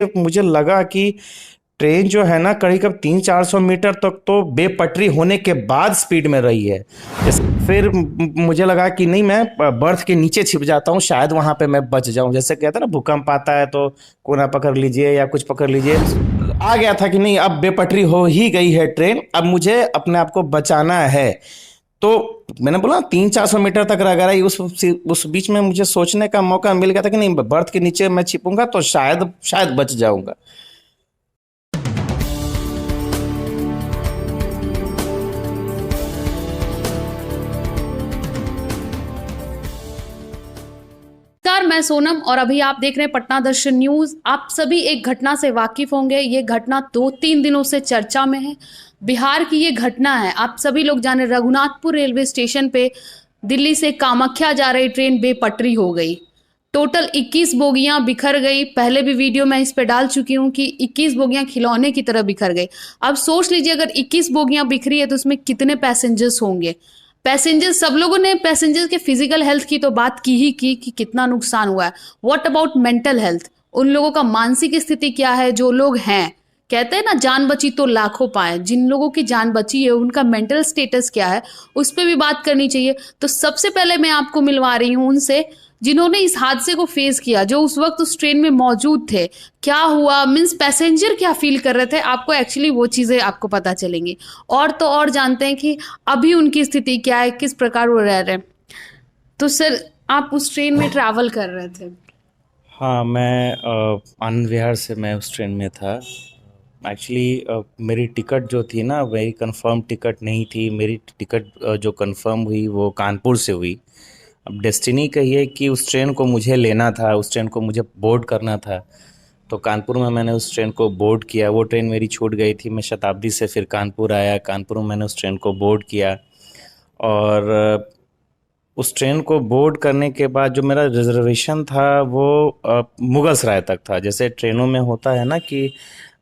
मुझे लगा कि ट्रेन जो है ना करीब 300-400 मीटर तक तो बेपटरी होने के बाद स्पीड में रही है। फिर मुझे लगा कि नहीं, मैं बर्थ के नीचे छिप जाता हूँ, शायद वहां पे मैं बच जाऊं। जैसे कहते हैं ना, भूकंप आता है तो कोना पकड़ लीजिए या कुछ पकड़ लीजिए। आ गया था कि नहीं, अब बेपटरी हो ही गई है ट्रेन, अब मुझे अपने आप को बचाना है। तो मैंने बोला 300-400 मीटर तक रह गया। उस बीच में मुझे सोचने का मौका मिल गया था कि नहीं, बर्थ के नीचे मैं छिपूंगा तो शायद शायद बच जाऊंगा। नमस्कार, मैं सोनम और अभी आप देख रहे हैं पटना दर्शन न्यूज। आप सभी एक घटना से वाकिफ होंगे। ये घटना 2-3 दिनों से चर्चा में है। बिहार की ये घटना है। आप सभी लोग जाने, रघुनाथपुर रेलवे स्टेशन पे दिल्ली से कामाख्या जा रही ट्रेन बेपटरी हो गई। टोटल 21 बोगियां बिखर गई। पहले भी वीडियो मैं इस पे डाल चुकी हूँ कि 21 बोगियां खिलौने की तरह बिखर गई। अब सोच लीजिए, अगर 21 बोगियां बिखरी है तो उसमें कितने पैसेंजर्स होंगे। पैसेंजर्स, सब लोगों ने पैसेंजर्स के फिजिकल हेल्थ की तो बात की ही की कि कितना नुकसान हुआ है। व्हाट अबाउट मेंटल हेल्थ, उन लोगों का मानसिक स्थिति क्या है। जो लोग हैं, कहते हैं ना, जान बची तो लाखों पाए। जिन लोगों की जान बची है उनका मेंटल स्टेटस क्या है, उस पर भी बात करनी चाहिए। तो सबसे पहले मैं आपको मिलवा रही हूँ उनसे जिन्होंने इस हादसे को फेस किया, जो उस वक्त उस ट्रेन में मौजूद थे। क्या हुआ, मीन्स पैसेंजर क्या फील कर रहे थे, आपको एक्चुअली वो चीज़ें आपको पता चलेंगी। और तो और जानते हैं कि अभी उनकी स्थिति क्या है, किस प्रकार वो रह रहे हैं। तो सर, आप उस ट्रेन में ट्रैवल कर रहे थे। हाँ, मैं आनंद विहार से मैं उस ट्रेन में था। एक्चुअली मेरी टिकट जो थी ना, वही कंफर्म टिकट नहीं थी। मेरी टिकट जो कंफर्म हुई वो कानपुर से हुई। अब डेस्टिनी कहिए कि उस ट्रेन को मुझे लेना था, उस ट्रेन को मुझे बोर्ड करना था। तो कानपुर में मैंने उस ट्रेन को बोर्ड किया। वो ट्रेन मेरी छूट गई थी। मैं शताब्दी से फिर कानपुर आया। कानपुर में मैंने उस ट्रेन को बोर्ड किया। और उस ट्रेन को बोर्ड करने के बाद जो मेरा रिजर्वेशन था वो मुगल सराय तक था। जैसे ट्रेनों में होता है ना कि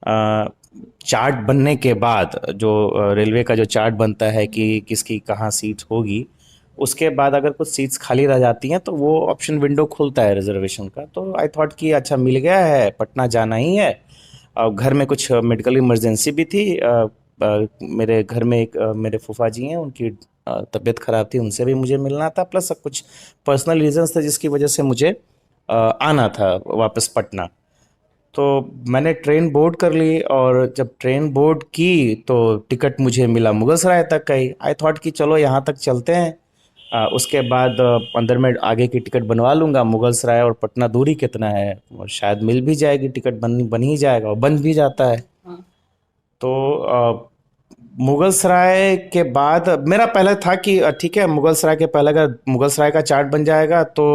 चार्ट बनने के बाद जो रेलवे का जो चार्ट बनता है कि किसकी कहाँ सीट होगी, उसके बाद अगर कुछ सीट्स खाली रह जाती हैं तो वो ऑप्शन विंडो खुलता है रिजर्वेशन का। तो आई थॉट कि अच्छा, मिल गया है, पटना जाना ही है। और घर में कुछ मेडिकल इमरजेंसी भी थी। मेरे घर में एक मेरे फूफा जी हैं, उनकी तबीयत ख़राब थी, उनसे भी मुझे मिलना था। प्लस सब कुछ पर्सनल रीजंस थे जिसकी वजह से मुझे आना था वापस पटना। तो मैंने ट्रेन बोर्ड कर ली। और जब ट्रेन बोर्ड की तो टिकट मुझे मिला मुगल सराय तक का ही। आई थॉट कि चलो यहाँ तक चलते हैं। उसके बाद अंदर में आगे की टिकट बनवा लूँगा। मुगल सराय और पटना दूरी कितना है, और शायद मिल भी जाएगी टिकट, बन ही जाएगा, और बन भी जाता है। हाँ। तो मुगल सराय के बाद मेरा पहले था कि ठीक है, मुगल सराय के पहले अगर मुगल सराय का चार्ट बन जाएगा तो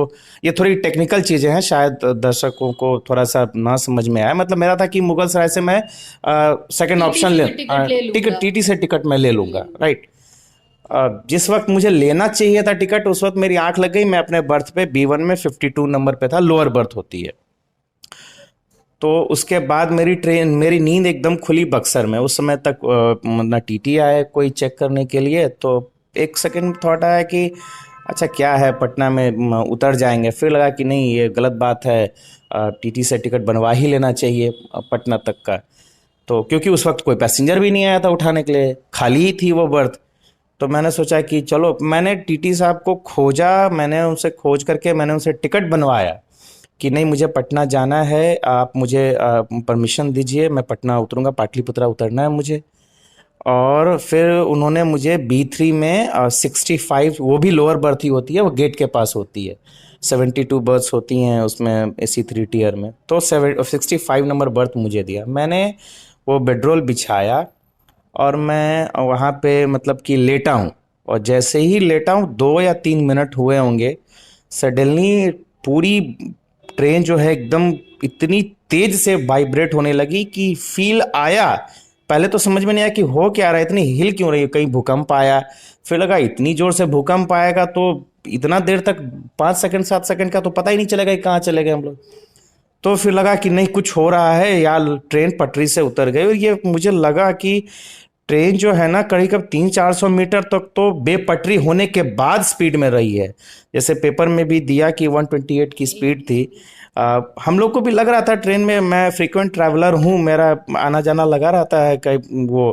ये थोड़ी टेक्निकल चीज़ें हैं, शायद दर्शकों को थोड़ा सा ना समझ में आए। मतलब मेरा था कि मुगल सराय से मैं सेकंड टीटी ऑप्शन से ले, मैं टिकट ले टिकट लूंगा। टीटी से टिकट मैं ले लूँगा, राइट। जिस वक्त मुझे लेना चाहिए था टिकट, उस वक्त मेरी आंख लग गई। मैं अपने बर्थ पे B1 में 52 नंबर पे था, लोअर बर्थ होती है। तो उसके बाद मेरी नींद एकदम खुली बक्सर में। उस समय तक ना टीटी आए कोई चेक करने के लिए। तो एक सेकंड थॉट आया कि अच्छा, क्या है, पटना में उतर जाएंगे। फिर लगा कि नहीं, ये गलत बात है, टीटी से टिकट बनवा ही लेना चाहिए पटना तक का। तो क्योंकि उस वक्त कोई पैसेंजर भी नहीं आया था उठाने के लिए, खाली ही थी वो बर्थ। तो मैंने सोचा कि चलो, मैंने टीटी साहब को खोजा। मैंने उनसे खोज करके मैंने उनसे टिकट बनवाया कि नहीं, मुझे पटना जाना है, आप मुझे परमिशन दीजिए, मैं पटना उतरूंगा, पाटलिपुत्रा उतरना है मुझे। और फिर उन्होंने मुझे B3 में 65, वो भी लोअर बर्थ ही होती है, वो गेट के पास होती है। 72 बर्थ्स होती हैं उसमें AC3 टीयर में। तो 65 नंबर बर्थ मुझे दिया। मैंने वो बेडरोल बिछाया और मैं वहाँ पे मतलब कि लेटा हूँ। और जैसे ही लेटा हूँ, 2 या 3 मिनट हुए होंगे, सडनली पूरी ट्रेन जो है एकदम इतनी तेज से वाइब्रेट होने लगी कि फील आया। पहले तो समझ में नहीं आया कि हो क्या रहा है, इतनी हिल क्यों रही है, कहीं भूकंप आया। फिर लगा इतनी जोर से भूकंप आएगा तो इतना देर तक, 5 सेकंड 7 सेकंड का तो पता ही नहीं चलेगा कि कहाँ चले गए हम लोग। तो फिर लगा कि नहीं, कुछ हो रहा है यार, ट्रेन पटरी से उतर गई। और ये मुझे लगा कि ट्रेन जो है ना करीब 300-400 मीटर तक तो बेपटरी होने के बाद स्पीड में रही है। जैसे पेपर में भी दिया कि 128 की स्पीड थी। हम लोग को भी लग रहा था ट्रेन में, मैं फ्रीक्वेंट ट्रैवलर हूँ, मेरा आना जाना लगा रहता है कहीं वो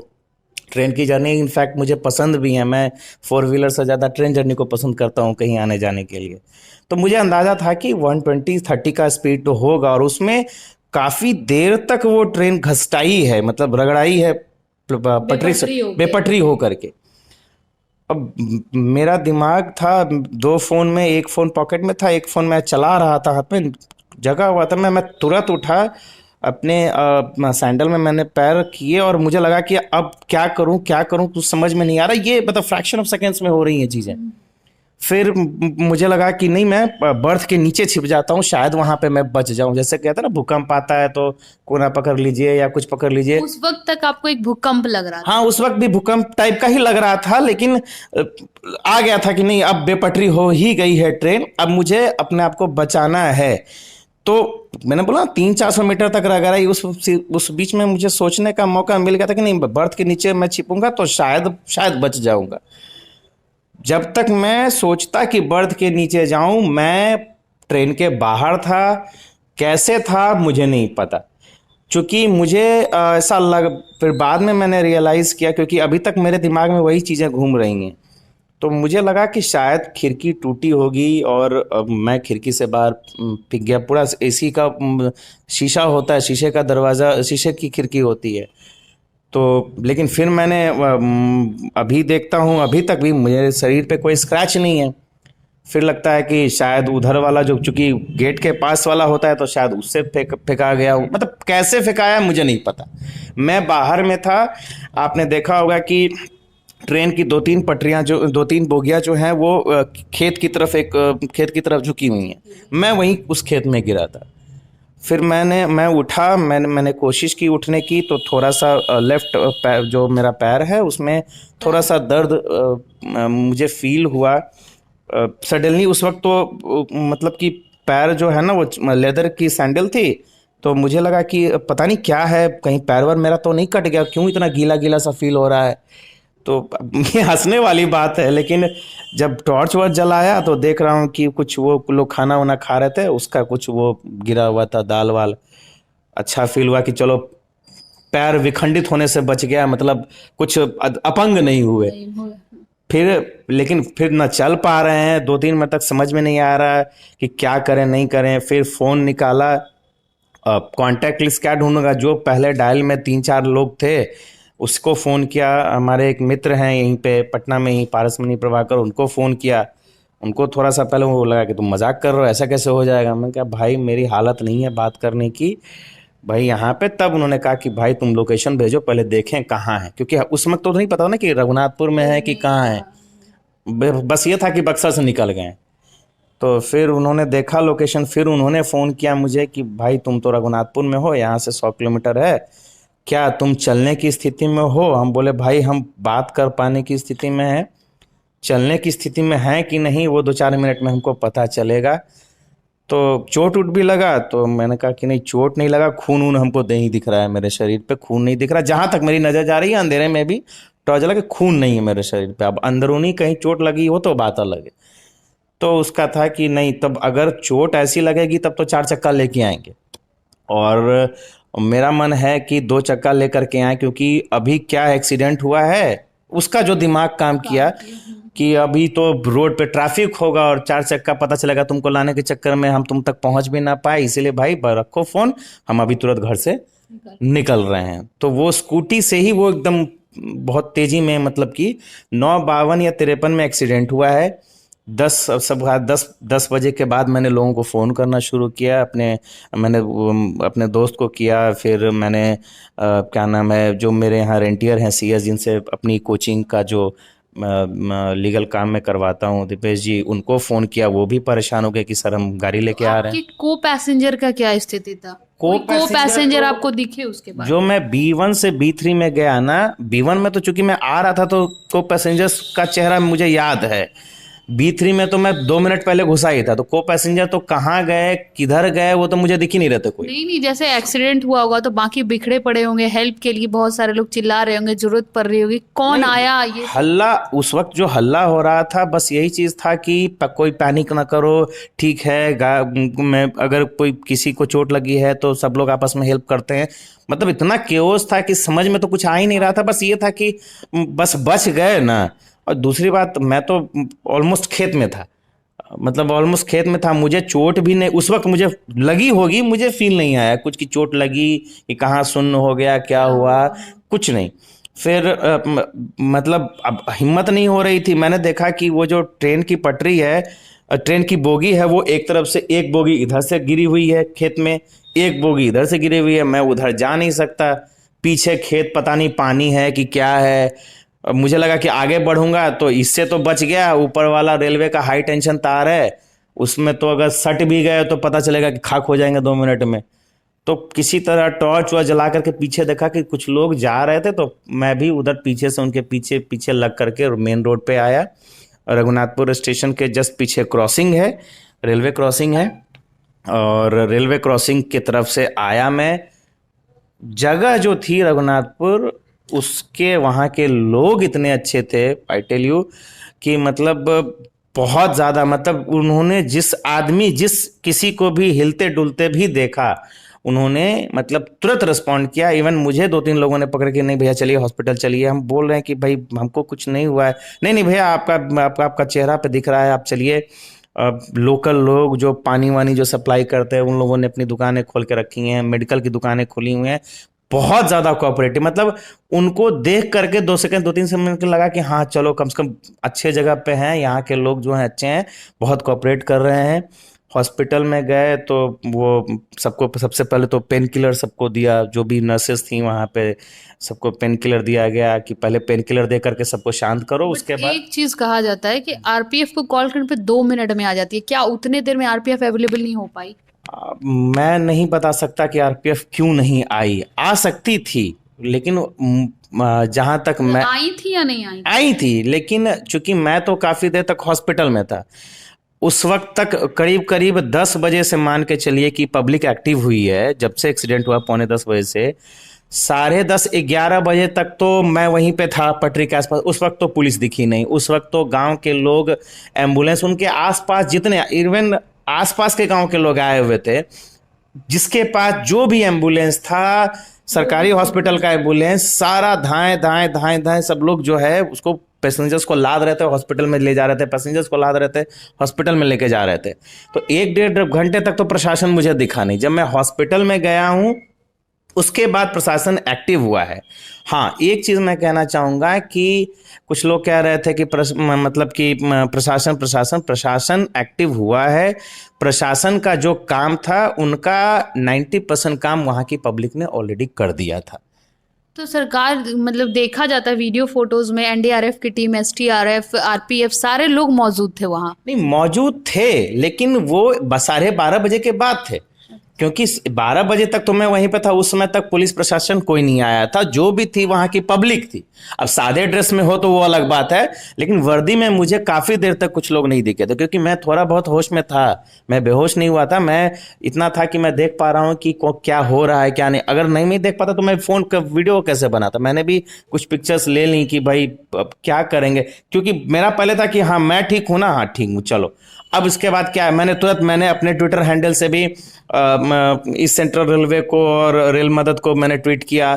ट्रेन की जर्नी इनफैक्ट मुझे पसंद भी है। मैं 4 व्हीलर से ज़्यादा ट्रेन जर्नी को पसंद करता हूँ कहीं आने जाने के लिए। तो मुझे अंदाज़ा था कि 120-130 का स्पीड तो होगा, और उसमें काफ़ी देर तक वो ट्रेन घसटाई है, मतलब रगड़ाई है पटरी से, बेपटरी हो गई। बेपटरी हो करके। अब मेरा दिमाग था 2 फ़ोन में, एक फ़ोन पॉकेट में था, एक फ़ोन मैं चला रहा था, हाथ में जगा हुआ था। मैं तुरंत उठा, अपने सैंडल में मैंने पैर किए, और मुझे लगा कि अब क्या करूं कुछ समझ में नहीं आ रहा। ये मतलब फ्रैक्शन ऑफ सेकेंड्स में हो रही हैं चीज़ें। फिर मुझे लगा कि नहीं, मैं बर्थ के नीचे छिप जाता हूँ, शायद वहां पे मैं बच जाऊं। जैसे कहते हैं ना, भूकंप आता है तो कोना पकड़ लीजिए या कुछ पकड़ लीजिए। उस वक्त तक आपको एक भूकंप लग रहा था? हाँ, उस वक्त भी भूकंप टाइप का ही लग रहा था, लेकिन आ गया था कि नहीं, अब बेपटरी हो ही गई है ट्रेन, अब मुझे अपने आप को बचाना है। तो मैंने बोला 300-400 मीटर तक रह गई। उस बीच में मुझे सोचने का मौका मिल गया था कि नहीं, बर्थ के नीचे मैं छिपूंगा तो शायद बच जाऊंगा। जब तक मैं सोचता कि बर्थ के नीचे जाऊं, मैं ट्रेन के बाहर था। कैसे था मुझे नहीं पता, क्योंकि मुझे ऐसा लग, फिर बाद में मैंने रियलाइज़ किया, क्योंकि अभी तक मेरे दिमाग में वही चीज़ें घूम रही हैं। तो मुझे लगा कि शायद खिड़की टूटी होगी, और मैं खिड़की से बाहर फेंक गया। पूरा एसी का शीशा होता है, शीशे का दरवाज़ा, शीशे की खिड़की होती है। तो लेकिन फिर मैंने अभी देखता हूँ, अभी तक भी मेरे शरीर पे कोई स्क्रैच नहीं है। फिर लगता है कि शायद उधर वाला, जो चूंकि गेट के पास वाला होता है, तो शायद उससे फेंका गया हूँ। मतलब कैसे फेंकाया मुझे नहीं पता। मैं बाहर में था। आपने देखा होगा कि ट्रेन की 2-3 पटरियां, जो 2-3 बोगियां जो हैं, वो खेत की तरफ झुकी हुई हैं। मैं वहीं उस खेत में गिरा था। फिर मैं उठा, मैंने कोशिश की उठने की, तो थोड़ा सा लेफ्ट पैर, जो मेरा पैर है, उसमें थोड़ा सा दर्द मुझे फील हुआ सडनली। उस वक्त तो मतलब कि पैर जो है ना, वो लेदर की सैंडल थी, तो मुझे लगा कि पता नहीं क्या है, कहीं पैर वैर मेरा तो नहीं कट गया, क्यों इतना गीला गीला सा फील हो रहा है। तो ये हंसने वाली बात है, लेकिन जब टॉर्च वर्च जलाया तो देख रहा हूँ कि कुछ वो लोग खाना वाना खा रहे थे, उसका कुछ वो गिरा हुआ था, दाल वाल। अच्छा फील हुआ कि चलो पैर विखंडित होने से बच गया, मतलब कुछ अपंग नहीं हुए। लेकिन फिर न चल पा रहे हैं, 2-3 मिनट तक समझ में नहीं आ रहा है कि क्या करें नहीं करें। फिर फ़ोन निकाला, कॉन्टैक्ट लिस्ट क्या ढूंढूंगा, जो पहले डायल में 3-4 लोग थे उसको फ़ोन किया। हमारे एक मित्र हैं यहीं पे पटना में ही, पारसमणि प्रभाकर, उनको फ़ोन किया। उनको थोड़ा सा पहले वो लगा कि तुम मजाक कर रहे हो, ऐसा कैसे हो जाएगा। मैंने कहा भाई मेरी हालत नहीं है बात करने की भाई यहाँ पे। तब उन्होंने कहा कि भाई तुम लोकेशन भेजो, पहले देखें कहाँ है, क्योंकि उस वक्त तो नहीं पता ना कि रघुनाथपुर में है कि कहाँ है। बस ये था कि बक्सर से निकल गए। तो फिर उन्होंने देखा लोकेशन, फिर उन्होंने फ़ोन किया मुझे कि भाई तुम तो रघुनाथपुर में हो, यहाँ से 100 किलोमीटर है, क्या तुम चलने की स्थिति में हो। हम बोले भाई हम बात कर पाने की स्थिति में हैं, चलने की स्थिति में हैं कि नहीं वो 2-4 मिनट में हमको पता चलेगा। तो चोट उट भी लगा, तो मैंने कहा कि नहीं चोट नहीं लगा, खून वून हमको नहीं दिख रहा है, मेरे शरीर पे खून नहीं दिख रहा, जहाँ तक मेरी नज़र जा रही है अंधेरे में भी टॉर्च लगा, खून नहीं है मेरे शरीर पे। अब अंदरूनी कहीं चोट लगी हो तो बात अलग है। तो उसका था कि नहीं, तब अगर चोट ऐसी लगेगी तब तो 4 चक्का लेके आएंगे, और मेरा मन है कि 2 चक्का लेकर के आए, क्योंकि अभी क्या एक्सीडेंट हुआ है उसका जो दिमाग काम किया कि अभी तो रोड पे ट्रैफिक होगा और 4 चक्का पता चलेगा तुमको लाने के चक्कर में हम तुम तक पहुंच भी ना पाए, इसीलिए भाई रखो फ़ोन, हम अभी तुरंत घर से निकल रहे हैं। तो वो स्कूटी से ही वो एकदम बहुत तेज़ी में, मतलब कि 9:52 या 53 में एक्सीडेंट हुआ है। 10 बजे के बाद मैंने लोगों को फ़ोन करना शुरू किया, अपने दोस्त को किया, फिर मैंने क्या नाम है, जो मेरे यहाँ रेंटियर हैं CS, जिनसे अपनी कोचिंग का जो लीगल काम में करवाता हूँ, दीपेश जी, उनको फ़ोन किया। वो भी परेशान हो गए कि सर हम गाड़ी लेके आ रहे हैं। आपके को पैसेंजर का क्या स्थिति था? को पैसेंजर आपको दिखे उसके बाद? जो मैं B1 से B3 में गया ना, B1 में तो चूंकि मैं आ रहा था तो को पैसेंजर्स का चेहरा मुझे याद है, B3 में तो मैं 2 मिनट पहले घुसा ही था, तो को पैसेंजर तो कहाँ गए किधर गए वो तो मुझे दिख ही नहीं रहते कोई। नहीं नहीं, जैसे एक्सीडेंट हुआ होगा तो बाकी बिखरे पड़े होंगे, हेल्प के लिए बहुत सारे लोग चिल्ला रहे होंगे, जरूरत पड़ रही होगी, कौन नहीं, आया ये? हल्ला उस वक्त जो हल्ला हो रहा था बस यही चीज था कि कोई पैनिक ना करो, ठीक है, मैं अगर कोई किसी को चोट लगी है तो सब लोग आपस में हेल्प करते हैं। मतलब इतना केओस था कि समझ में तो कुछ आ ही नहीं रहा था, बस ये था कि बस बच गए ना। और दूसरी बात, मैं तो ऑलमोस्ट खेत में था, मतलब ऑलमोस्ट खेत में था, मुझे चोट भी नहीं उस वक्त, मुझे लगी होगी, मुझे फील नहीं आया कुछ की चोट लगी कि कहाँ सुन्न हो गया क्या हुआ, कुछ नहीं। फिर मतलब अब हिम्मत नहीं हो रही थी, मैंने देखा कि वो जो ट्रेन की पटरी है, ट्रेन की बोगी है, वो एक तरफ से एक बोगी इधर से गिरी हुई है खेत में, एक बोगी इधर से गिरी हुई है, मैं उधर जा नहीं सकता, पीछे खेत पता नहीं पानी है कि क्या है। अब मुझे लगा कि आगे बढ़ूंगा तो इससे तो बच गया, ऊपर वाला रेलवे का हाई टेंशन तार है, उसमें तो अगर सट भी गए तो पता चलेगा कि खाक हो जाएंगे 2 मिनट में। तो किसी तरह टॉर्च वॉर्च जला करके पीछे देखा कि कुछ लोग जा रहे थे, तो मैं भी उधर पीछे से उनके पीछे पीछे लग करके मेन रोड पे आया। रघुनाथपुर स्टेशन के जस्ट पीछे क्रॉसिंग है, रेलवे क्रॉसिंग है, और रेलवे क्रॉसिंग की तरफ से आया मैं। जगह जो थी रघुनाथपुर, उसके वहाँ के लोग इतने अच्छे थे, आई टेल यू, कि मतलब बहुत ज़्यादा, मतलब उन्होंने जिस किसी को भी हिलते डुलते भी देखा, उन्होंने मतलब तुरंत रिस्पॉन्ड किया। इवन मुझे 2-3 लोगों ने पकड़ के, नहीं भैया चलिए हॉस्पिटल चलिए, हम बोल रहे हैं कि भाई हमको कुछ नहीं हुआ है, नहीं नहीं भैया आपका चेहरा पे दिख रहा है, आप चलिए। लोकल लोग जो पानी वानी जो सप्लाई करते हैं, उन लोगों ने अपनी दुकानें खोल के रखी हैं, मेडिकल की दुकानें खुली हुई हैं, बहुत ज़्यादा कोऑपरेटिव। मतलब उनको देख करके 2-3 सेकंड लगा कि हाँ चलो कम से कम अच्छे जगह पे हैं, यहाँ के लोग जो हैं अच्छे हैं, बहुत कोऑपरेट कर रहे हैं। हॉस्पिटल में गए तो वो सबको सबसे पहले तो पेन किलर सबको दिया, जो भी नर्सेस थी वहाँ पे सबको पेन किलर दिया गया कि पहले पेन किलर दे करके सबको शांत करो, उसके बाद। एक चीज कहा जाता है कि आरपीएफ को कॉल करने पे 2 मिनट में आ जाती है, क्या उतने देर में आरपीएफ अवेलेबल नहीं हो पाई? मैं नहीं बता सकता कि आरपीएफ क्यों नहीं आई, आ सकती थी, लेकिन जहां तक मैं आई थी या नहीं आई? आई थी, लेकिन चूंकि मैं तो काफी देर तक हॉस्पिटल में था, उस वक्त तक करीब करीब 10 बजे से मान के चलिए कि पब्लिक एक्टिव हुई है, जब से एक्सीडेंट हुआ 9:45 बजे से 10:30-11 बजे तक तो मैं वहीं पे था पटरी के आसपास। उस वक्त तो पुलिस दिखी नहीं, उस वक्त तो गांव के लोग, एम्बुलेंस, उनके आसपास जितने इवन आसपास के गांव के लोग आए हुए थे, जिसके पास जो भी एम्बुलेंस था, सरकारी हॉस्पिटल का एम्बुलेंस, सारा धाएं धाएं धाएं धाएं सब लोग जो है उसको, पैसेंजर्स को लाद रहे थे, हॉस्पिटल में ले जा रहे थे, पैसेंजर्स को लाद रहे थे, हॉस्पिटल में लेके जा रहे थे। तो 1-1.5 घंटे तक तो प्रशासन मुझे दिखा नहीं। जब मैं हॉस्पिटल में गया हूं उसके बाद प्रशासन एक्टिव हुआ है। हाँ, एक चीज मैं कहना चाहूंगा कि कुछ लोग कह रहे थे कि मतलब कि प्रशासन एक्टिव हुआ है। प्रशासन का जो काम था उनका 90% काम वहां की पब्लिक ने ऑलरेडी कर दिया था। तो सरकार, मतलब देखा जाता है वीडियो फोटोज में, एनडीआरएफ की टीम, एसटीआरएफ, आरपीएफ, सारे लोग मौजूद थे वहां। नहीं, मौजूद थे, लेकिन वो 12:30 बजे के बाद थे, क्योंकि 12 बजे तक तो मैं वहीं पे था, उस समय तक पुलिस प्रशासन कोई नहीं आया था, जो भी थी वहां की पब्लिक थी। अब सादे ड्रेस में हो तो वो अलग बात है, लेकिन वर्दी में मुझे काफी देर तक कुछ लोग नहीं दिखे थे, क्योंकि मैं थोड़ा बहुत होश में था, मैं बेहोश नहीं हुआ था। मैं इतना था कि मैं देख पा रहा हूँ कि क्या हो रहा है क्या नहीं। अगर नहीं देख पाता तो मैं फोन का वीडियो कैसे बनाता। मैंने भी कुछ पिक्चर्स ले ली कि भाई अब क्या करेंगे, क्योंकि मेरा पहले था कि हाँ मैं ठीक हूँ ना, हाँ ठीक हूँ चलो। अब इसके बाद क्या है, मैंने अपने ट्विटर हैंडल से भी इस सेंट्रल रेलवे को और रेल मदद को मैंने ट्वीट किया।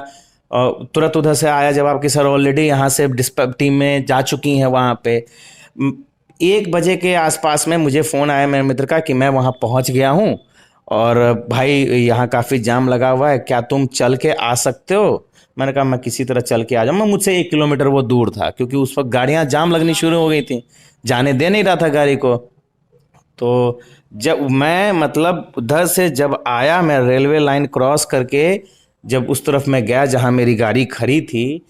तुरंत उधर से आया जवाब कि सर ऑलरेडी यहाँ से डिस्पैच टीम में जा चुकी हैं वहाँ पे। 1 बजे के आसपास में मुझे फ़ोन आया मेरे मित्र का कि मैं वहाँ पहुँच गया हूँ और भाई यहाँ काफ़ी जाम लगा हुआ है, क्या तुम चल के आ सकते हो? मैंने कहा मैं किसी तरह चल के आ जाऊँ। मैं मुझसे 1 किलोमीटर वो दूर था, क्योंकि उस वक्त गाड़ियाँ जाम लगनी शुरू हो गई थी, जाने दे नहीं रहा था गाड़ी को। तो जब मैं मतलब उधर से जब आया, मैं रेलवे लाइन क्रॉस करके जब उस तरफ मैं गया जहां मेरी गाड़ी खड़ी थी,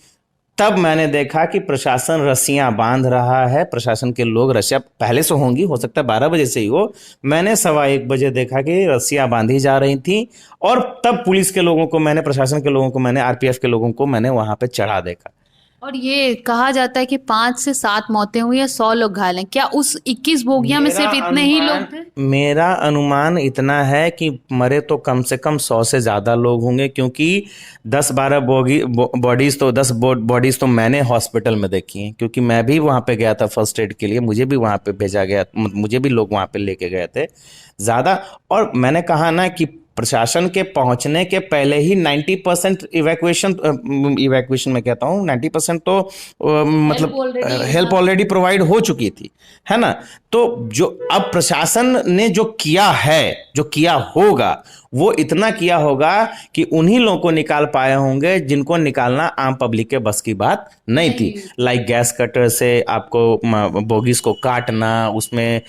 तब मैंने देखा कि प्रशासन रस्सियां बांध रहा है। प्रशासन के लोग, रस्सियां पहले से होंगी, हो सकता है 12 बजे से ही हो, मैंने 1:15 बजे देखा कि रस्सियां बांधी जा रही थी। और तब पुलिस के लोगों को मैंने, प्रशासन के लोगों को मैंने, आरपीएफ के लोगों को मैंने वहां पे चढ़ा देखा। और ये कहा जाता है कि 5 से 7 मौतें हुई है, 100 लोग घायल हैं। क्या उस 21 बोगियां में सिर्फ इतने ही लोग थे? मेरा अनुमान इतना है कि मरे तो कम से कम 100 से ज्यादा लोग होंगे, क्योंकि 10-12 बॉडीज तो 10 बॉडीज तो मैंने हॉस्पिटल में देखी हैं, क्योंकि मैं भी वहां पे गया था फर्स्ट एड के लिए, मुझे भी वहां पे भेजा गया, मुझे भी लोग वहां पे लेके गए थे ज्यादा। और मैंने कहा ना कि प्रशासन के पहुंचने के पहले ही 90% इवैक्यूएशन में कहता हूँ 90% तो मतलब हेल्प ऑलरेडी प्रोवाइड हो चुकी थी, है ना। तो जो अब प्रशासन ने जो किया है, जो किया होगा, वो इतना किया होगा कि उन्हीं लोगों को निकाल पाए होंगे जिनको निकालना आम पब्लिक के बस की बात नहीं थी। लाइक गैस कटर से आपको बोगीज को काटना, उसमें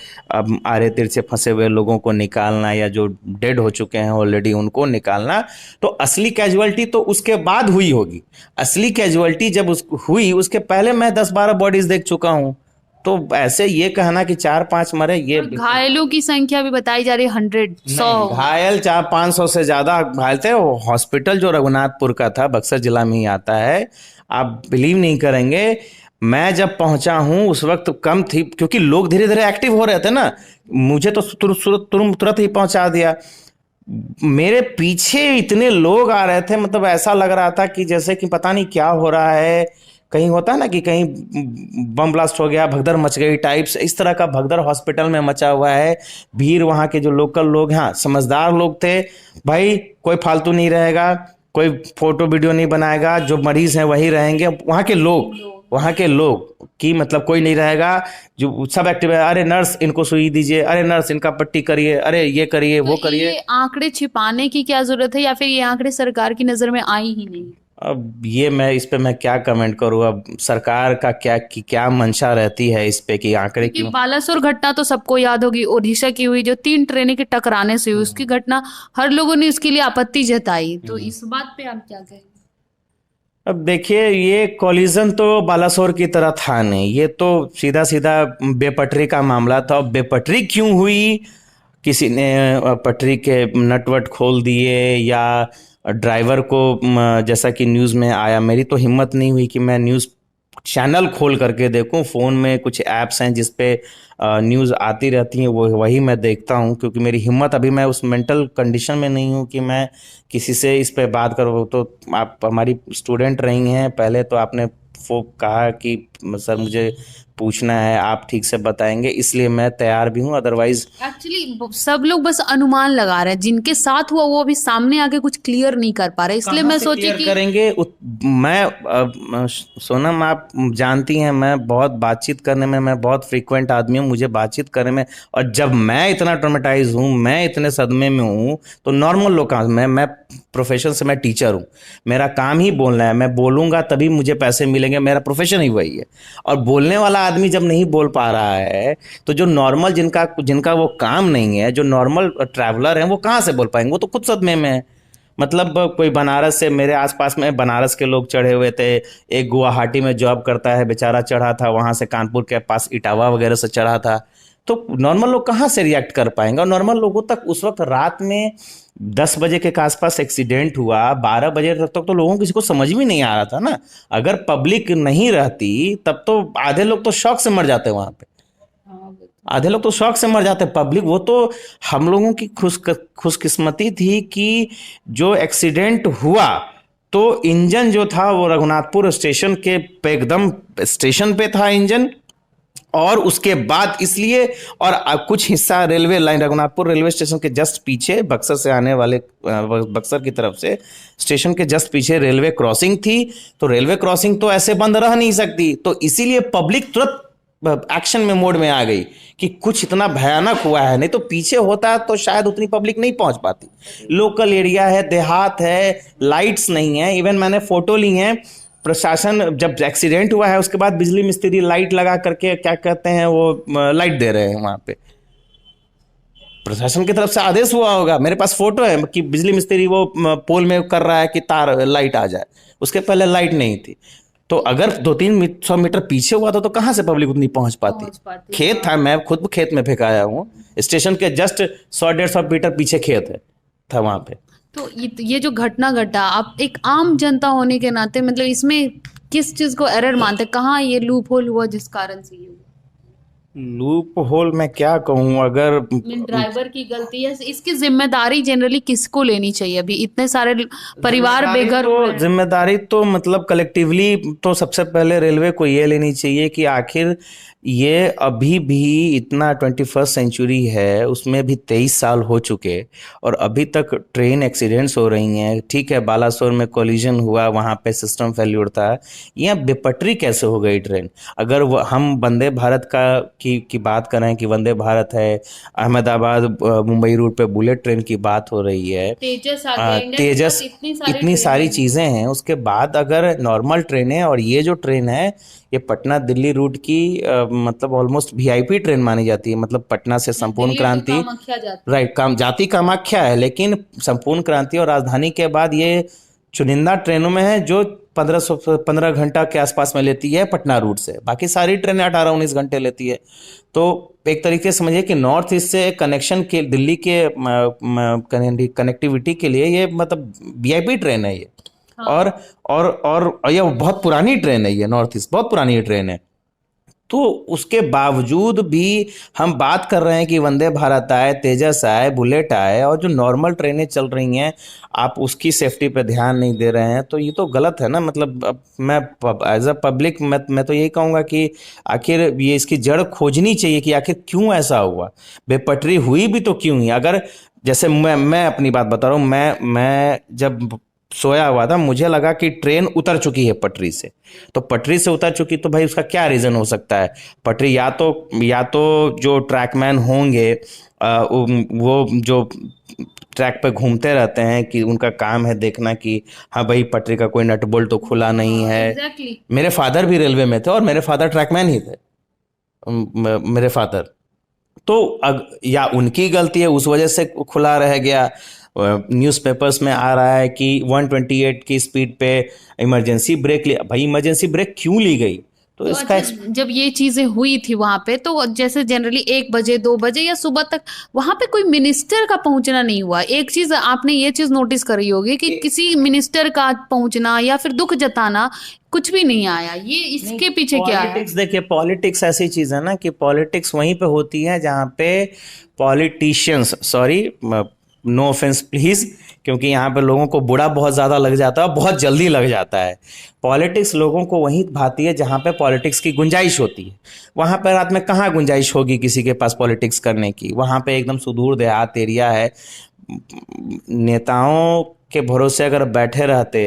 आरे तिरछे फंसे हुए लोगों को निकालना, या जो डेड हो चुके हैं ऑलरेडी उनको निकालना। तो असली कैजुअलिटी तो उसके बाद हुई होगी। असली कैजुअलिटी जब हुई, उसके पहले मैं 10-12 बॉडीज देख चुका हूं। तो ऐसे ये कहना कि 4-5 मरे, ये घायलों की संख्या भी बताई जा रही है 100 घायल 400-500 से ज्यादा घायल थे। हॉस्पिटल जो रघुनाथपुर का था, बक्सर जिला में ही आता है, आप बिलीव नहीं करेंगे, मैं जब पहुंचा हूं उस वक्त कम थी, क्योंकि लोग धीरे धीरे एक्टिव हो रहे थे ना। मुझे तो तुरंत ही पहुंचा दिया। मेरे पीछे इतने लोग आ रहे थे, मतलब ऐसा लग रहा था कि जैसे कि पता नहीं क्या हो रहा है। कहीं होता है ना कि कहीं बम ब्लास्ट हो गया, भगदड़ मच गई टाइप्स, इस तरह का भगदड़ हॉस्पिटल में मचा हुआ है। भीड़ वहाँ के जो लोकल लोग, हाँ समझदार लोग थे, भाई कोई फालतू नहीं रहेगा, कोई फोटो वीडियो नहीं बनाएगा, जो मरीज हैं वही रहेंगे। वहाँ के लोग की मतलब कोई नहीं रहेगा, जो सब एक्टिव है। अरे नर्स इनको सुई दीजिए, अरे नर्स इनका पट्टी करिए, अरे ये करिए, वो करिए। ये आंकड़े छिपाने की क्या जरूरत है, या फिर ये आंकड़े सरकार की नजर में आई ही नहीं? अब ये इस पे मैं क्या कमेंट करूँ। अब सरकार का क्या मंशा रहती है इस पे कि आंकड़े कि बालासोर घटना तो सबको याद होगी, ओडिशा की हुई, जो 3 ट्रेनें के टकराने से हुई, उसकी घटना हर लोगों ने उसके लिए आपत्ति जताई। तो इस बात पे आप क्या कहेंगे? अब देखिए, ये कॉलिजन तो बालासोर की तरह था नहीं, ये तो सीधा सीधा बेपटरी का मामला था। और बेपटरी क्यों हुई, किसी ने पटरी के नटवट खोल दिए, या ड्राइवर को जैसा कि न्यूज़ में आया, मेरी तो हिम्मत नहीं हुई कि मैं न्यूज़ चैनल खोल करके देखूं। फ़ोन में कुछ ऐप्स हैं जिस पे न्यूज़ आती रहती हैं, वही मैं देखता हूं, क्योंकि मेरी हिम्मत, अभी मैं उस मेंटल कंडीशन में नहीं हूं कि मैं किसी से इस पे बात करूं। तो आप हमारी स्टूडेंट रही हैं, पहले तो आपने कहा कि सर मुझे पूछना है, आप ठीक से बताएंगे, इसलिए मैं तैयार भी हूँ। अदरवाइज एक्चुअली सब लोग बस अनुमान लगा रहे हैं, जिनके साथ हुआ वो अभी सामने आके कुछ क्लियर नहीं कर पा रहे, इसलिए मैं सोची कि करेंगे। मैं सोनम, आप जानती हैं मैं बहुत बातचीत करने में, मैं बहुत फ्रीक्वेंट आदमी हूँ, मुझे बातचीत करने में, और जब मैं इतना ट्रॉमेटाइज हूँ, मैं इतने सदमे में हूँ, तो नॉर्मल लोग कहाँ। मैं प्रोफेशन से मैं टीचर हूँ, मेरा काम ही बोलना है, मैं बोलूँगा तभी मुझे पैसे मिलेंगे, मेरा प्रोफेशन ही वही है। और बोलने वाला आदमी जब नहीं बोल पा रहा है, तो जो नॉर्मल जिनका वो काम नहीं है, जो नॉर्मल ट्रैवलर हैं, वो कहाँ से बोल पाएंगे, वो तो खुद सदमे में है। मतलब कोई बनारस से, मेरे आसपास में बनारस के लोग चढ़े हुए थे, एक गुवाहाटी में जॉब करता है बेचारा चढ़ा था, वहाँ से कानपुर के पास इटावा वगैरह से चढ़ा था। तो नॉर्मल लोग कहाँ से रिएक्ट कर पाएंगे। और नॉर्मल लोगों तक उस वक्त रात में 10 बजे के आसपास एक्सीडेंट हुआ, 12 बजे तक तो लोगों किसी को समझ भी नहीं आ रहा था ना। अगर पब्लिक नहीं रहती तब तो आधे लोग तो शौक से मर जाते वहां पे, आधे लोग तो शौक से मर जाते। पब्लिक, वो तो हम लोगों की खुशकिस्मती थी कि जो एक्सीडेंट हुआ तो इंजन जो था वो रघुनाथपुर स्टेशन के एकदम स्टेशन पे था इंजन, और उसके बाद इसलिए, और कुछ हिस्सा railway line, Raghunathpur railway station के जस्ट पीछे, बक्सर से आने वाले, बक्सर की तरफ से स्टेशन के जस्ट पीछे रेलवे क्रॉसिंग थी। तो रेलवे क्रॉसिंग तो ऐसे बंद रह नहीं सकती, तो इसीलिए पब्लिक तुरंत एक्शन में मोड में आ गई कि कुछ इतना भयानक हुआ है। नहीं तो पीछे होता तो शायद उतनी पब्लिक नहीं पहुंच पाती। लोकल एरिया है, देहात है, लाइट्स नहीं है। इवन मैंने फोटो ली है, प्रशासन जब एक्सीडेंट हुआ है उसके बाद बिजली मिस्त्री लाइट लगा करके, क्या कहते हैं वो, लाइट दे रहे हैं वहां पे, प्रशासन की तरफ से आदेश हुआ होगा। मेरे पास फोटो है कि बिजली मिस्त्री वो पोल में कर रहा है कि तार लाइट आ जाए, उसके पहले लाइट नहीं थी। तो अगर 200-300 मीटर पीछे हुआ था तो कहाँ से पब्लिक उतनी पहुंच पाती। खेत था, मैं खुद खेत में फेंक आया हूँ, स्टेशन के जस्ट 100-150 मीटर पीछे खेत था वहां पे। तो ये जो घटना घटा, आप एक आम जनता होने के नाते, मतलब इसमें किस चीज को एरर मानते हैं, कहाँ ये लूप होल हुआ जिस कारण से ये हुआ? लूप होल मैं क्या कहूँ, अगर ड्राइवर की गलती है, इसकी जिम्मेदारी जनरली किसको लेनी चाहिए? अभी इतने सारे परिवार बेघर हुए हैं। जिम्मेदारी तो मतलब कलेक्टिवली तो सबसे पहले रेलवे को ये लेनी चाहिए कि आखिर ये अभी भी इतना 21st सेंचुरी है, उसमें भी 23 साल हो चुके और अभी तक ट्रेन एक्सीडेंट्स हो रही हैं। ठीक है, बालासोर में कोलिजन हुआ, वहाँ पे सिस्टम फेल्यूर था, यहाँ बेपटरी कैसे हो गई ट्रेन? अगर हम वंदे भारत की बात करें कि वंदे भारत है, अहमदाबाद मुंबई रूट पे बुलेट ट्रेन की बात हो रही है, तेजस आ गया, इंडियन तेजस, एक्सप्रेस, इतनी सारी चीजें हैं। उसके बाद अगर नॉर्मल ट्रेन है, और ये जो ट्रेन है ये पटना दिल्ली रूट की मतलब ऑलमोस्ट वीआईपी ट्रेन मानी जाती है। मतलब पटना से संपूर्ण क्रांति, राइट, जाति कामाख्या है, लेकिन संपूर्ण क्रांति और राजधानी के बाद ये चुनिंदा ट्रेनों में है जो 15 घंटा के आसपास में लेती है पटना रूट से। बाकी सारी ट्रेनें 18-19 घंटे लेती है। तो एक तरीके से समझिए कि नॉर्थ ईस्ट से कनेक्शन के, दिल्ली के कनेक्टिविटी के लिए ये मतलब वीआईपी ट्रेन है ये। हाँ। और ये बहुत पुरानी ट्रेन है, ये नॉर्थ ईस्ट बहुत पुरानी ट्रेन है। तो उसके बावजूद भी हम बात कर रहे हैं कि वंदे भारत आए, तेजस आए, बुलेट आए, और जो नॉर्मल ट्रेनें चल रही हैं आप उसकी सेफ्टी पे ध्यान नहीं दे रहे हैं, तो ये तो गलत है ना। मतलब अब मैं एज अ पब्लिक मैं तो यही कहूँगा कि आखिर ये इसकी जड़ खोजनी चाहिए कि आखिर क्यों ऐसा हुआ, बेपटरी हुई भी तो क्यों हुई। अगर जैसे मैं अपनी बात बता रहा हूँ, मैं जब सोया हुआ था, मुझे लगा कि ट्रेन उतर चुकी है पटरी से। तो पटरी से उतर चुकी तो भाई उसका क्या रीज़न हो सकता है? पटरी या तो जो ट्रैकमैन होंगे वो जो ट्रैक पे घूमते रहते हैं कि उनका काम है देखना कि हाँ भाई पटरी का कोई नट बोल्ट तो खुला नहीं है। Exactly. मेरे फादर भी रेलवे में थे और मेरे फादर ट्रैकमैन ही थे, मेरे फादर। तो या उनकी गलती है, उस वजह से खुला रह गया। न्यूज़पेपर्स में आ रहा है कि 128 की स्पीड पे इमरजेंसी ब्रेक लिया। भाई इमरजेंसी ब्रेक क्यों ली गई? तो इसका जब ये चीजें हुई थी वहां पे, तो जैसे जनरली 1 बजे 2 बजे या सुबह तक वहां पे कोई मिनिस्टर का पहुंचना नहीं हुआ। एक चीज आपने ये चीज नोटिस करी होगी कि किसी मिनिस्टर का पहुंचना या फिर दुख जताना कुछ भी नहीं आया। ये इसके पीछे क्या है? पॉलिटिक्स, देखिए पॉलिटिक्स ऐसी चीज है ना कि पॉलिटिक्स वहीं पे होती है जहाँ पे politicians, sorry no offence please, क्योंकि यहाँ पे लोगों को बुरा बहुत ज़्यादा लग जाता है, बहुत जल्दी लग जाता है। पॉलिटिक्स लोगों को वहीं भाती है जहाँ पे पॉलिटिक्स की गुंजाइश होती है। वहाँ पे रात में कहाँ गुंजाइश होगी किसी के पास पॉलिटिक्स करने की? वहाँ पे एकदम सुदूर देहात एरिया है। नेताओं के भरोसे अगर बैठे रहते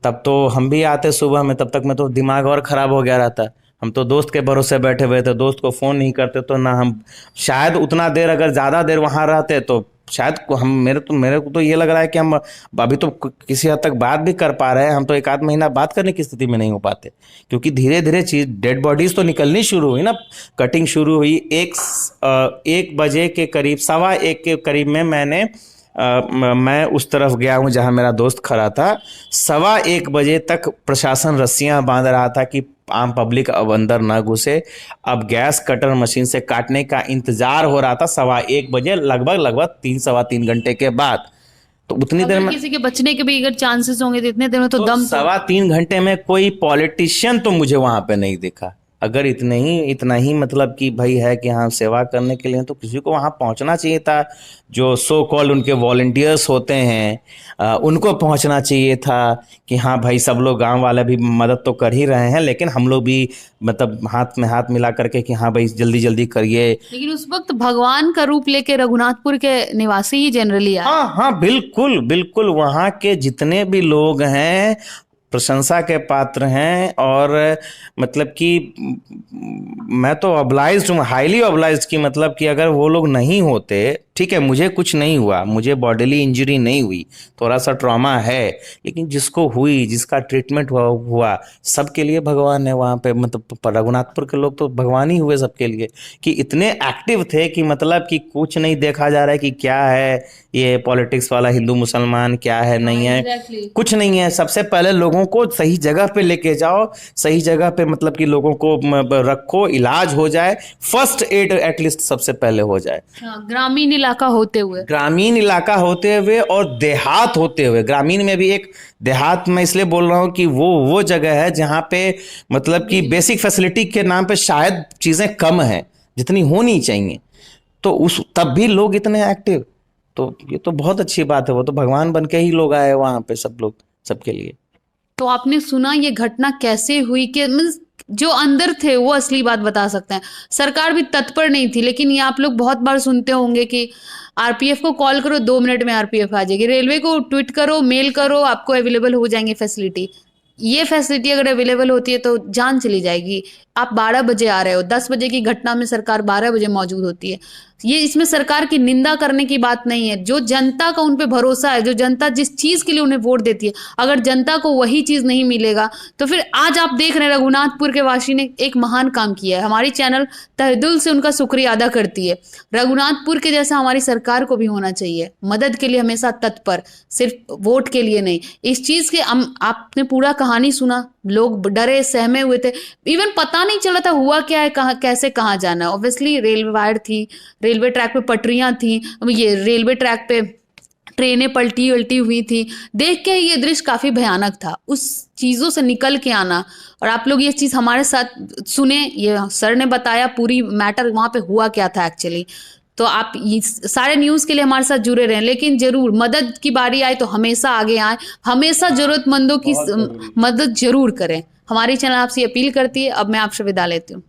तब तो हम भी आते सुबह में, तब तक में तो दिमाग और ख़राब हो गया रहता। हम तो दोस्त के भरोसे बैठे हुए थे, दोस्त को फ़ोन नहीं करते तो ना हम शायद उतना देर, अगर ज़्यादा देर वहाँ रहते तो शायद हम मेरे को तो ये लग रहा है कि हम अभी तो किसी हद तक बात भी कर पा रहे हैं। हम तो 1 आध महीना बात करने की स्थिति में नहीं हो पाते, क्योंकि धीरे धीरे चीज डेड बॉडीज तो निकलनी शुरू हुई ना। कटिंग शुरू हुई 1 बजे के करीब, 1:15 के करीब में मैं उस तरफ गया हूँ जहाँ मेरा दोस्त खड़ा था। 1:15 बजे तक प्रशासन रस्सियां बांध रहा था कि आम पब्लिक अब अंदर ना घुसे। अब गैस कटर मशीन से काटने का इंतजार हो रहा था 1:15 बजे, लगभग 3-3.25 घंटे के बाद। तो उतनी देर में किसी के बचने के भी अगर चांसेस होंगे तो इतने देर में तो दम 3.25 घंटे में कोई पॉलिटिशियन तो मुझे वहां पे नहीं दिखा। अगर इतना ही मतलब कि भाई है कि हाँ सेवा करने के लिए, तो किसी को वहाँ पहुँचना चाहिए था। जो सो कॉल उनके वॉलंटियर्स होते हैं उनको पहुँचना चाहिए था कि हाँ भाई सब लोग गांव वाले भी मदद तो कर ही रहे हैं, लेकिन हम लोग भी मतलब हाथ में हाथ मिला करके कि हाँ भाई जल्दी जल्दी करिए। लेकिन उस वक्त भगवान का रूप लेके रघुनाथपुर के निवासी ही जनरली आए। हाँ बिल्कुल बिल्कुल, वहाँ के जितने भी लोग हैं प्रशंसा के पात्र हैं। और मतलब कि मैं तो ऑब्लाइज्ड हूँ, हाईली ऑब्लाइज्ड, कि मतलब कि अगर वो लोग नहीं होते, ठीक है मुझे कुछ नहीं हुआ, मुझे बॉडीली इंजरी नहीं हुई, थोड़ा सा ट्रॉमा है, लेकिन जिसको हुई, जिसका ट्रीटमेंट हुआ सबके लिए भगवान है वहाँ पे। मतलब रघुनाथपुर के लोग तो भगवान ही हुए सबके लिए, कि इतने एक्टिव थे कि मतलब कि कुछ नहीं देखा जा रहा है कि क्या है ये पॉलिटिक्स वाला, हिंदू मुसलमान क्या है नहीं है, कुछ नहीं है। सबसे पहले लोगों को सही जगह पे लेके जाओ, सही जगह पे मतलब कि लोगों को रखो, इलाज हो जाए, फर्स्ट एड एटलीस्ट सबसे पहले हो जाए। ग्रामीण इलाका होते हुए, ग्रामीण इलाका होते हुए और देहात होते हुए, ग्रामीण में भी एक देहात, मैं इसलिए बोल रहा हूँ कि वो जगह है जहाँ पे मतलब कि बेसिक फैसिलिटी के नाम पे शायद चीज़ें कम हैं जितनी होनी चाहिए, तो उस तब भी लोग इतने एक्टिव, तो ये तो बहुत अच्छी बात है। वो तो भगवान बन के ही लोग आए वहाँ पे, सब लोग, सबके लिए। तो आपने सुना ये घटना कैसे हुई? कि मीन्स जो अंदर थे वो असली बात बता सकते हैं। सरकार भी तत्पर नहीं थी, लेकिन ये आप लोग बहुत बार सुनते होंगे कि आरपीएफ को कॉल करो 2 मिनट में आरपीएफ आ जाएगी, रेलवे को ट्वीट करो, मेल करो, आपको अवेलेबल हो जाएंगे फैसिलिटी। ये फैसिलिटी अगर अवेलेबल होती है तो जान चली जाएगी। आप 12 बजे आ रहे हो, 10 बजे की घटना में सरकार 12 बजे मौजूद होती है। ये इसमें सरकार की निंदा करने की बात नहीं है। जो जनता का उन पे भरोसा है, जो जनता जिस चीज के लिए उन्हें वोट देती है, अगर जनता को वही चीज नहीं मिलेगा तो फिर आज आप देख रहे हैं रघुनाथपुर के वासी ने एक महान काम किया है। हमारी चैनल तहे दिल से उनका शुक्रिया अदा करती है। रघुनाथपुर के जैसा हमारी सरकार को भी होना चाहिए, मदद के लिए हमेशा तत्पर, सिर्फ वोट के लिए नहीं। इस चीज के आपने पूरा कहानी सुना, लोग डरे सहमे हुए थे, इवन पता नहीं चला था हुआ क्या है, कहाँ कैसे कहाँ जाना है। ऑब्वियसली रेलवे वायर थी, रेलवे ट्रैक पे पटरियां थी, ये रेलवे ट्रैक पे ट्रेनें पलटी उल्टी हुई थी। देख के ये दृश्य काफी भयानक था। उस चीजों से निकल के आना, और आप लोग ये चीज हमारे साथ सुने, ये सर ने बताया पूरी मैटर वहां पे हुआ क्या था एक्चुअली। तो आप सारे न्यूज के लिए हमारे साथ जुड़े रहें, लेकिन जरूर मदद की बारी आए तो हमेशा आगे आए, हमेशा जरूरतमंदों की मदद जरूर करें। हमारी चैनल आपसे अपील करती है। अब मैं आपसे विदा लेती हूँ।